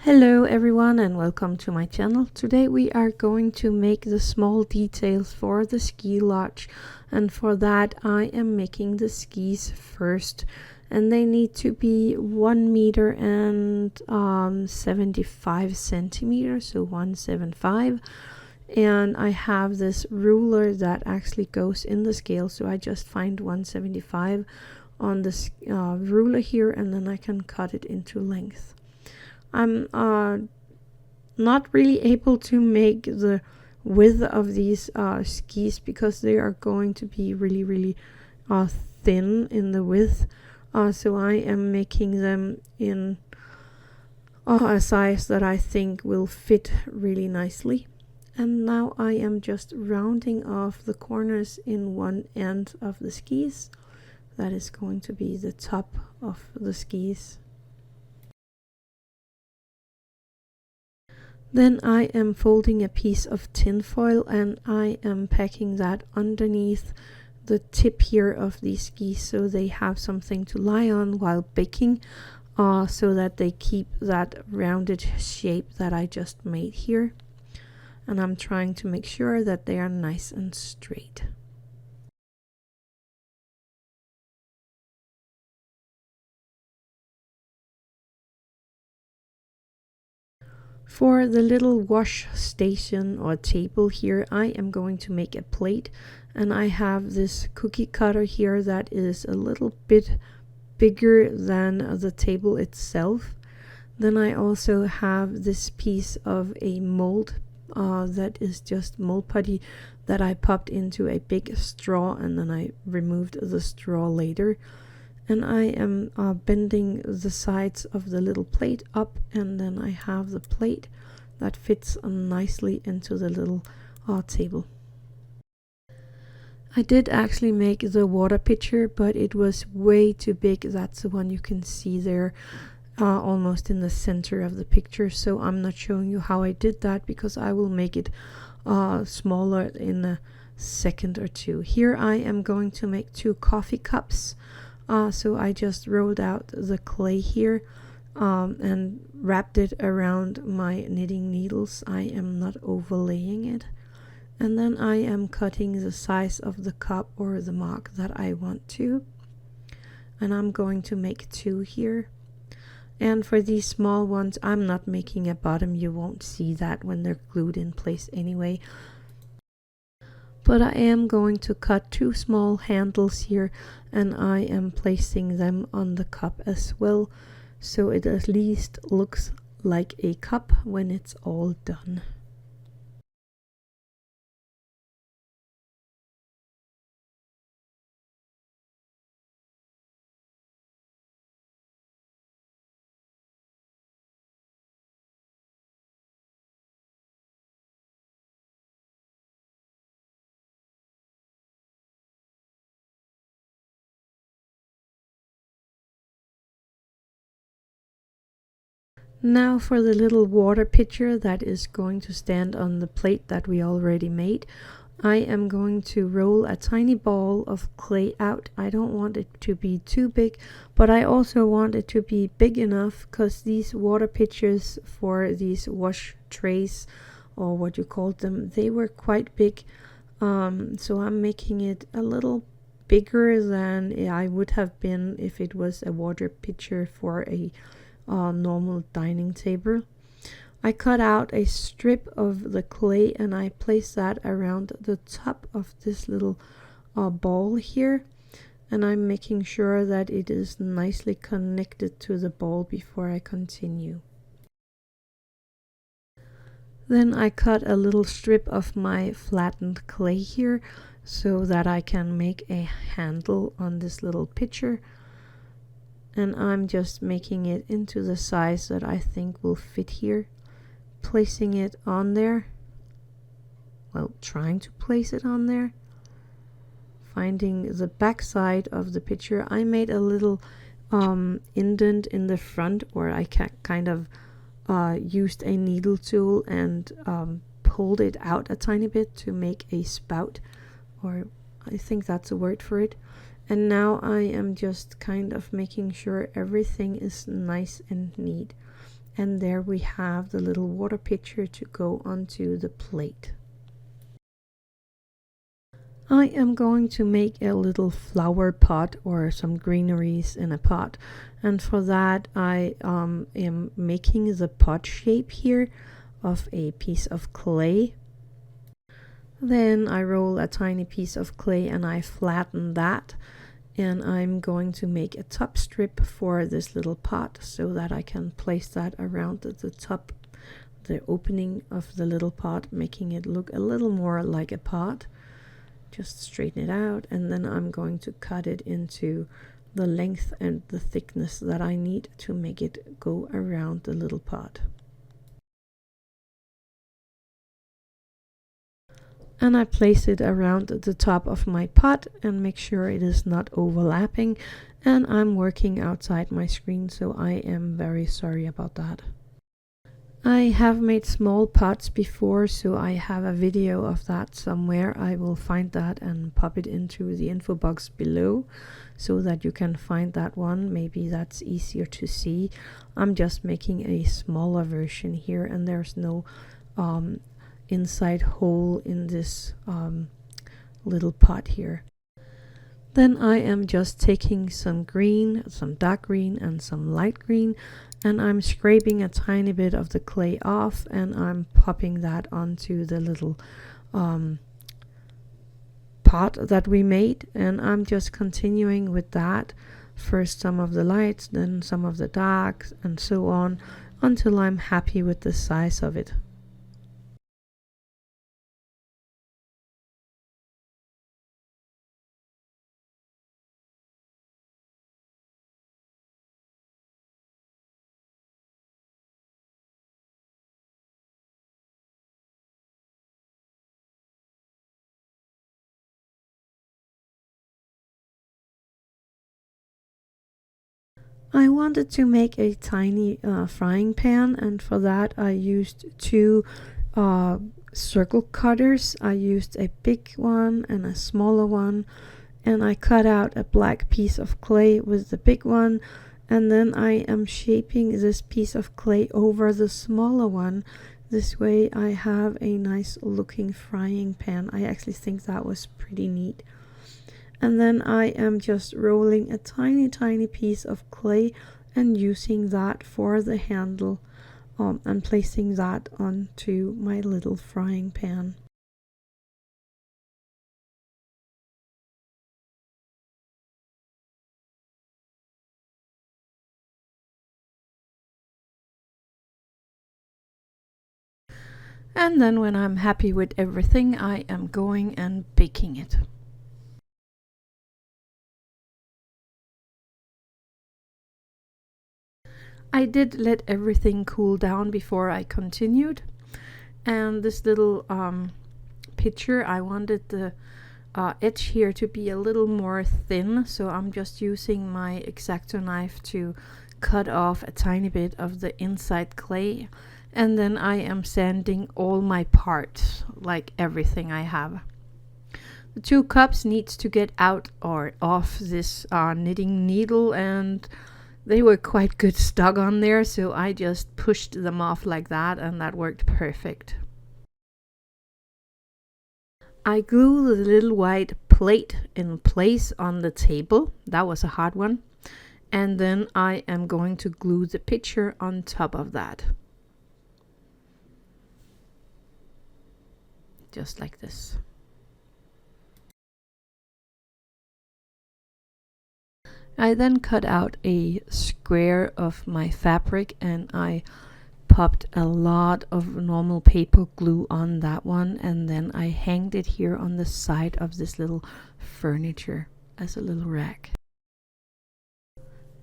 Hello everyone and welcome to my channel. Today we are going to make the small details for the ski lodge, and for that I am making the skis first, and they need to be 1 meter and 75 centimeters, so 175. And I have this ruler that actually goes in the scale, so I just find 175 on this ruler here, and then I can cut it into length. I'm not really able to make the width of these skis because they are going to be really thin in the width, so I am making them in a size that I think will fit really nicely. And now I am just rounding off the corners in one end of the skis. That is going to be the top of the skis. Then I am folding a piece of tin foil and I am packing that underneath the tip here of these skis so they have something to lie on while baking, so that they keep that rounded shape that I just made here. And I'm trying to make sure that they are nice and straight. For the little wash station or table here, I am going to make a plate, and I have this cookie cutter here that is a little bit bigger than the table itself. Then I also have this piece of a mold that is just mold putty that I popped into a big straw, and then I removed the straw later. And I am bending the sides of the little plate up, and then I have the plate that fits nicely into the little table. I did actually make the water pitcher, but it was way too big. That's the one you can see there, almost in the center of the picture. So I'm not showing you how I did that because I will make it smaller in a second or two. Here I am going to make 2 coffee cups. So I just rolled out the clay here and wrapped it around my knitting needles. I am not overlaying it. And then I am cutting the size of the cup or the mug that I want to. And I'm going to make 2 here. And for these small ones, I'm not making a bottom. You won't see that when they're glued in place anyway. But I am going to cut 2 small handles here, and I am placing them on the cup as well, so it at least looks like a cup when it's all done. Now for the little water pitcher that is going to stand on the plate that we already made, I am going to roll a tiny ball of clay out. I don't want it to be too big, but I also want it to be big enough because these water pitchers for these wash trays, or what you call them, they were quite big. So I'm making it a little bigger than I would have been if it was a water pitcher for a normal dining table. I cut out a strip of the clay and I place that around the top of this little ball here, and I'm making sure that it is nicely connected to the ball before I continue. Then I cut a little strip of my flattened clay here so that I can make a handle on this little pitcher. And I'm just making it into the size that I think will fit here, placing it on there, well, trying to place it on there, finding the back side of the picture. I made a little indent in the front where I kind of used a needle tool and pulled it out a tiny bit to make a spout, or I think that's a word for it. And now I am just kind of making sure everything is nice and neat. And there we have the little water pitcher to go onto the plate. I am going to make a little flower pot or some greeneries in a pot, and for that I am making the pot shape here of a piece of clay. Then I roll a tiny piece of clay and I flatten that, and I'm going to make a top strip for this little pot so that I can place that around the top, the opening of the little pot, making it look a little more like a pot. Just straighten it out, and then I'm going to cut it into the length and the thickness that I need to make it go around the little pot. And I place it around the top of my pot and make sure it is not overlapping. And I'm working outside my screen, so I am very sorry about that. I have made small pots before, so I have a video of that somewhere. I will find that and pop it into the info box below so that you can find that one. Maybe that's easier to see. I'm just making a smaller version here, and there's no inside hole in this little pot here. Then I am just taking some green, some dark green and some light green, and I'm scraping a tiny bit of the clay off, and I'm popping that onto the little pot that we made. And I'm just continuing with that. First some of the lights, then some of the darks, and so on until I'm happy with the size of it. I wanted to make a tiny frying pan, and for that I used two circle cutters. I used a big one and a smaller one, and I cut out a black piece of clay with the big one, and then I am shaping this piece of clay over the smaller one. This way I have a nice looking frying pan. I actually think that was pretty neat. And then I am just rolling a tiny piece of clay and using that for the handle, and placing that onto my little frying pan. And then when I'm happy with everything, I am going and baking it. I did let everything cool down before I continued, and this little picture, I wanted the edge here to be a little more thin, so I'm just using my X-Acto knife to cut off a tiny bit of the inside clay, and then I am sanding all my parts, like everything I have. The 2 cups needs to get out or off this knitting needle, and they were quite good stuck on there, so I just pushed them off like that, and that worked perfect. I glue the little white plate in place on the table. That was a hard one. And then I am going to glue the picture on top of that. Just like this. I then cut out a square of my fabric, and I popped a lot of normal paper glue on that one, and then I hanged it here on the side of this little furniture as a little rack.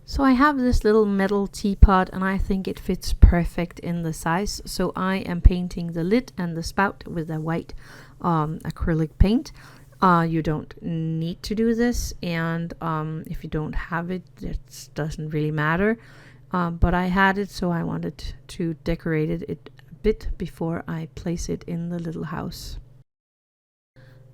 So I have this little metal teapot, and I think it fits perfect in the size, so I am painting the lid and the spout with a white acrylic paint. You don't need to do this, and if you don't have it, it doesn't really matter. But I had it, so I wanted to decorate it a bit before I place it in the little house.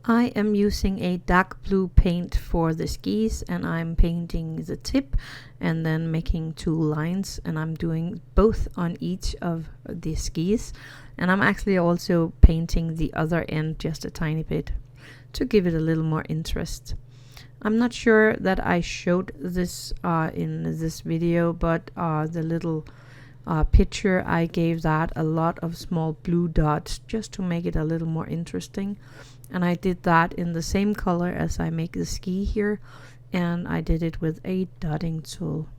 I am using a dark blue paint for the skis, and I'm painting the tip and then making 2 lines, and I'm doing both on each of the skis, and I'm actually also painting the other end just a tiny bit to give it a little more interest. I'm not sure that I showed this in this video, but the little picture, I gave that a lot of small blue dots just to make it a little more interesting. And I did that in the same color as I make the ski here, and I did it with a dotting tool.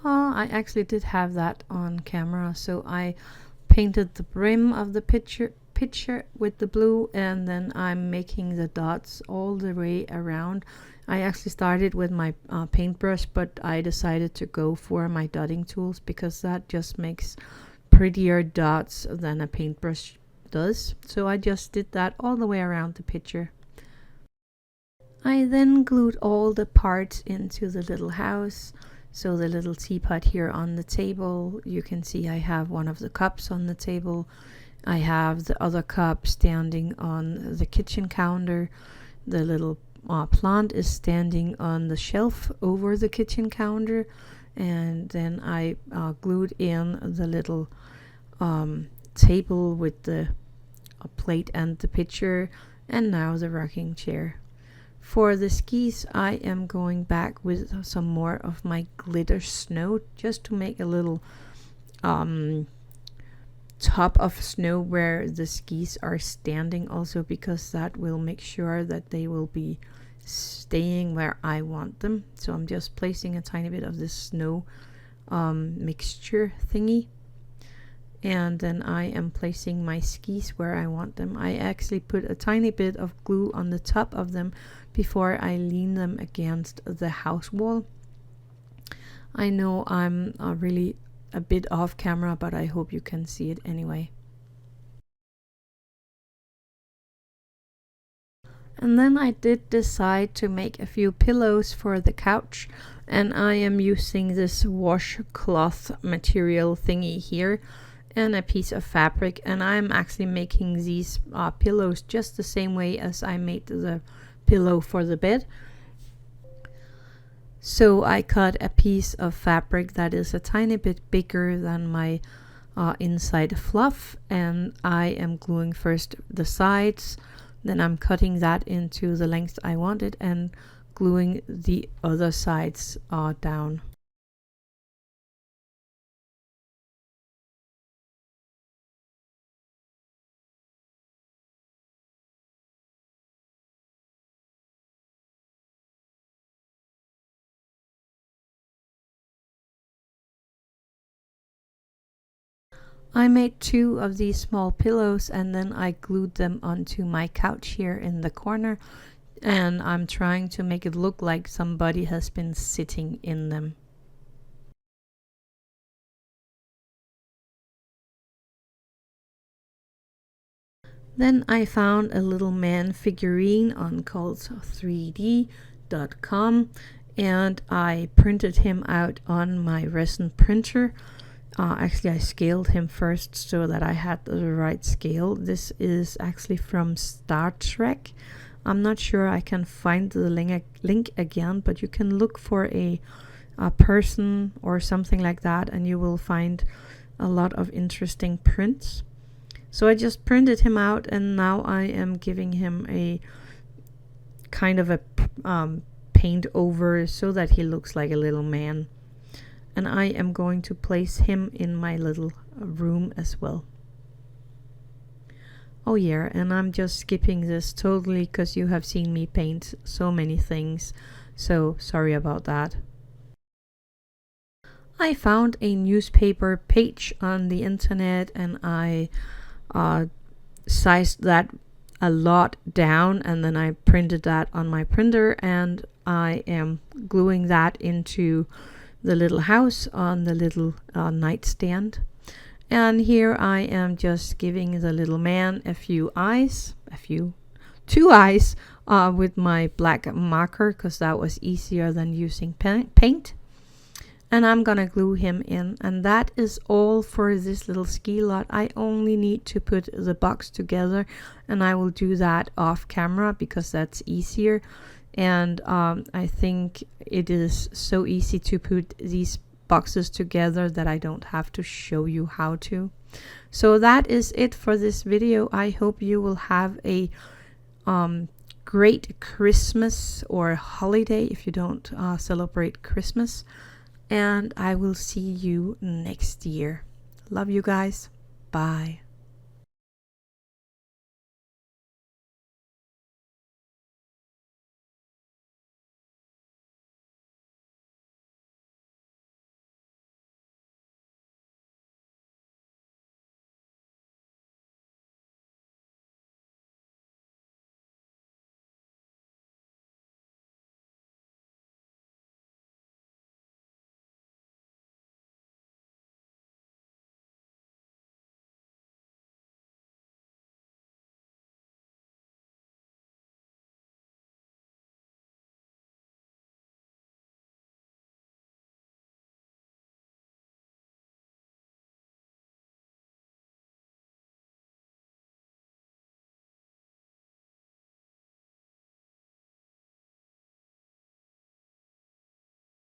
I actually did have that on camera, so I painted the brim of the picture with the blue, and then I'm making the dots all the way around. I actually started with my paintbrush, but I decided to go for my dotting tools because that just makes prettier dots than a paintbrush does. So I just did that all the way around the picture. I then glued all the parts into the little house. So the little teapot here on the table, you can see I have one of the cups on the table. I have the other cup standing on the kitchen counter. The little plant is standing on the shelf over the kitchen counter. And then I glued in the little table with the plate and the picture, and now the rocking chair. For the skis, I am going back with some more of my glitter snow just to make a little top of snow where the skis are standing, also because that will make sure that they will be staying where I want them. So I'm just placing a tiny bit of this snow mixture thingy, and then I am placing my skis where I want them. I actually put a tiny bit of glue on the top of them before I lean them against the house wall. I know I'm really a bit off camera, but I hope you can see it anyway. And then I did decide to make a few pillows for the couch, and I am using this washcloth material thingy here and a piece of fabric, and I'm actually making these pillows just the same way as I made the pillow for the bed. So I cut a piece of fabric that is a tiny bit bigger than my inside fluff, and I am gluing first the sides, then I'm cutting that into the length I wanted and gluing the other sides down. I made 2 of these small pillows, and then I glued them onto my couch here in the corner, and I'm trying to make it look like somebody has been sitting in them. Then I found a little man figurine on cult3d.com, and I printed him out on my resin printer. Actually, I scaled him first so that I had the right scale. This is actually from Star Trek. I'm not sure I can find the link again, but you can look for a person or something like that, and you will find a lot of interesting prints. So I just printed him out, and now I am giving him a kind of a paint over so that he looks like a little man. And I am going to place him in my little room as well. Oh yeah, and I'm just skipping this totally because you have seen me paint so many things, so sorry about that. I found a newspaper page on the internet, and I sized that a lot down, and then I printed that on my printer, and I am gluing that into the little house on the little nightstand. And here I am just giving the little man a few eyes, two eyes with my black marker, because that was easier than using paint. and I'm gonna glue him in. And that is all for this little ski lot. I only need to put the box together, and I will do that off camera because that's easier. And I think it is so easy to put these boxes together that I don't have to show you how to. So that is it for this video. I hope you will have a great Christmas or holiday if you don't celebrate Christmas. And I will see you next year. Love you guys. Bye.